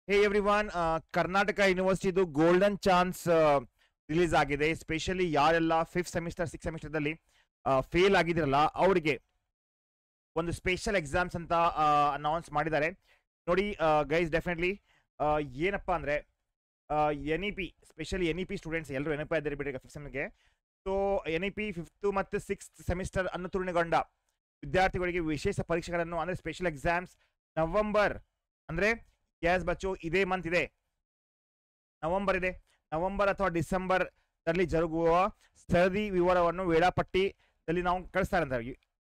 ಹೇ everyone, Karnataka ಯೂನಿವರ್ಸಿಟಿದು golden chance release ಆಗಿದೆ. Specially ಯಾರೆಲ್ಲ 5th ಸೆಮಿಸ್ಟರ್ 6th ಸೆಮಿಸ್ಟರ್ದಲ್ಲಿ ಫೇಲ್ ಆಗಿದಿರಲ್ಲ ಅವರಿಗೆ ಒಂದು ಸ್ಪೆಷಲ್ ಎಕ್ಸಾಮ್ಸ್ ಅಂತ ಅನೌನ್ಸ್ ಮಾಡಿದ್ದಾರೆ. ನೋಡಿ ಗೈಸ್, ಡೆಫಿನೆಟ್ಲಿ ಏನಪ್ಪಾ ಅಂದರೆ N E P, specially N E P students ಎಲ್ಲರೂ ನೆನಪ ಇದ್ದಾರೆ ಬಿಡಿ 5th ಸೆಮಿಗೆ. So N E P 5th ಮತ್ತು 6th ಸೆಮಿಸ್ಟರ್ ಅನುತೀರ್ಣಗೊಂಡ ವಿದ್ಯಾರ್ಥಿಗಳಿಗೆ ವಿಶೇಷ ಪರೀಕ್ಷೆಗಳನ್ನು ಅಂದರೆ ಸ್ಪೆಷಲ್ ಎಕ್ಸಾಮ್ಸ್ ನವೆಂಬರ್ ಅಂದರೆ ಗ್ಯಾಸ್ ಬಚ್ಚು ಇದೇ ಮಂತ್ ಇದೆ, ನವೆಂಬರ್ ಇದೆ, ನವೆಂಬರ್ ಅಥವಾ ಡಿಸೆಂಬರ್ ದಲ್ಲಿ ಜರುಗುವ ಸರದಿ ವಿವರವನ್ನು ವೇಳಾಪಟ್ಟಿಯಲ್ಲಿ ನಾವು ಕಳಿಸ್ತಾರೆ ಅಂತ.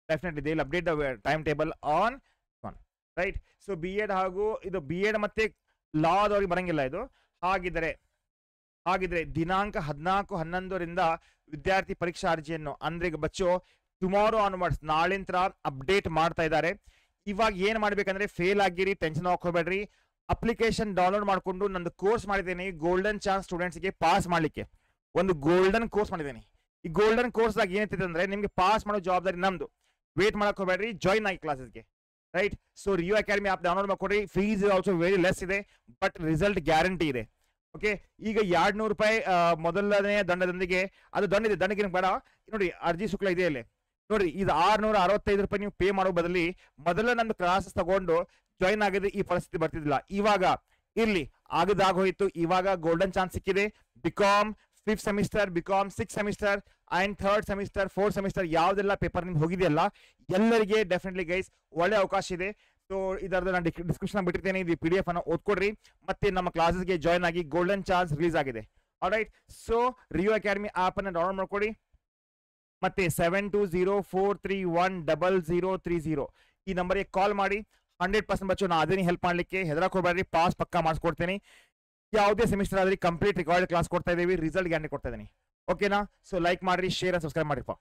Definitely they will update the time table on right. So B Ed ಹಾಗೂ ಇದು ಬಿ ಎಡ್ ಮತ್ತೆ ಲಾದವ್ರಿಗೆ ಬರಂಗಿಲ್ಲ ಇದು. ಹಾಗಿದ್ರೆ ದಿನಾಂಕ 14/11 ವಿದ್ಯಾರ್ಥಿ ಪರೀಕ್ಷಾ ಅರ್ಜಿಯನ್ನು ಅಂದ್ರೆ ಬಚ್ಚು ಟುಮಾರೋ ಆನ್ವರ್ಡ್ಸ್ ನಾಳಿಂತ್ರ ಅಪ್ಡೇಟ್ ಮಾಡ್ತಾ ಇದ್ದಾರೆ. ಇವಾಗ ಏನ್ ಮಾಡ್ಬೇಕಂದ್ರೆ ಫೇಲ್ ಆಗಿರಿ, ಟೆನ್ಷನ್ ಹಾಕೋಬೇಡ್ರಿ. ಅಪ್ಲಿಕೇಶನ್ ಡೌನ್ಲೋಡ್ ಮಾಡಿಕೊಂಡು ನಂದು ಕೋರ್ಸ್ ಮಾಡಿದ್ದೇನೆ ಗೋಲ್ಡನ್ ಚಾನ್ಸ್ ಸ್ಟೂಡೆಂಟ್ಸ್ಗೆ ಪಾಸ್ ಮಾಡಲಿಕ್ಕೆ. ಒಂದು ಗೋಲ್ಡನ್ ಕೋರ್ಸ್ ಮಾಡಿದ್ದೇನೆ. ಈ ಗೋಲ್ಡನ್ ಕೋರ್ಸ್ದಾಗ ಏನೈತಿದೆ ಅಂದ್ರೆ ನಿಮ್ಗೆ ಪಾಸ್ ಮಾಡೋ ಜವಾಬ್ದಾರಿ ನಮ್ದು. ವೇಟ್ ಮಾಡಕ್ ಹೋಗ್ಬೇಡ್ರಿ, ಜಾಯ್ನ್ ಆಗಿ ಕ್ಲಾಸಸ್ಗೆ right. So Rio academy app download ಮಾಡ್ಕೊಡ್ರಿ. ಫೀಸ್ ಆಲ್ಸೋ ವೆರಿ ಲೆಸ್ ಇದೆ, ಬಟ್ ರಿಸಲ್ಟ್ ಗ್ಯಾರಂಟಿ ಇದೆ. ಓಕೆ, ಈಗ 200 ರೂಪಾಯಿ ಮೊದಲನೇ ದಂಡದೊಂದಿಗೆ, ಅದು ದಂಡ ಇದೆ, ದಂಡಕ್ಕೆ ಬೇಡ ನೋಡಿ, ಅರ್ಜಿ ಶುಲ್ಕ ಇದೆ ಇಲ್ಲಿ ನೋಡಿ. ಇದು 665 ರೂಪಾಯಿ ನೀವು ಪೇ ಮಾಡೋ ಬದಲಿ ಮೊದಲ ನಂದು ಕ್ಲಾಸಸ್ ತಗೊಂಡು ಜಾಯಿನ್ ಆಗಿದ್ರೆ ಈ ಪರಿಸ್ಥಿತಿ ಬರ್ತಿದ್ದಿಲ್ಲ. ಇವಾಗ ಇರ್ಲಿ, ಆಗದಾಗೋಯ್ತು. ಇವಾಗ ಗೋಲ್ಡನ್ ಚಾನ್ಸ್ ಸಿಕ್ಕಿದೆ. BCom 5th semester, BCom 6th semester and 3rd semester 4th semester ಯಾವ್ದೆಲ್ಲ ಪೇಪರ್ ನಿಮ್ಗೆ ಹೋಗಿದೆಯಲ್ಲ ಎಲ್ಲರಿಗೆ ಡೆಫಿನೆಟ್ಲಿ ಗೈಸ್ ಒಳ್ಳೆ ಅವಕಾಶ ಇದೆ. ಸೊ ಇದರದ್ದು ನಾನು ಡಿಸ್ಕ್ರಿಪ್ಷನ್ ಬಿಟ್ಟಿರ್ತೇನೆ. ಇದು PDF ಅನ್ನು ಓದ್ಕೊಡ್ರಿ, ಮತ್ತೆ ನಮ್ಮ ಕ್ಲಾಸಸ್ಗೆ ಜಾಯ್ನ್ ಆಗಿ. ಗೋಲ್ಡನ್ ಚಾನ್ಸ್ ರಿಲೀಸ್ ಆಗಿದೆ. All right, so Rio academy app ಅನ್ನು ಡೌನ್ಲೋಡ್ ಮಾಡ್ಕೊಡಿ. ಮತ್ತೆ 7204310030 ಈ ನಂಬರ್ಗೆ ಕಾಲ್ ಮಾಡಿ. 100% ಬಚ್ಚು ನಾ ಅದೇನಿ ಹೆಲ್ಪ್ ಮಾಡ್ಲಿಕ್ಕೆ. ಹೆದರಕ್ಕೆ ಹೋಗ್ಬೇಡ್ರಿ, ಪಾಸ್ ಪಕ್ಕಾ ಮಾಡಿಸ್ಕೊಡ್ತೇನೆ. ಯಾವುದೇ ಸೆಮಿಸ್ಟರ್ ಆದ್ರೆ ಕಂಪ್ಲೀಟ್ ರಿಕಾರ್ಡ್ ಕ್ಲಾಸ್ ಕೊಡ್ತಾ ಇದೀವಿ, ರಿಸಲ್ಟ್ ಗ್ಯಾರಂಟಿ ಕೊಡ್ತಾ ಇದೀನಿ. ಓಕೆನಾ? ಸೊ ಲೈಕ್ ಮಾಡ್ರಿ, ಶೇರ್ ಅಂಡ್ ಸಬ್ಸ್ಕ್ರೈಬ್ ಮಾಡಿಪ್ಪ.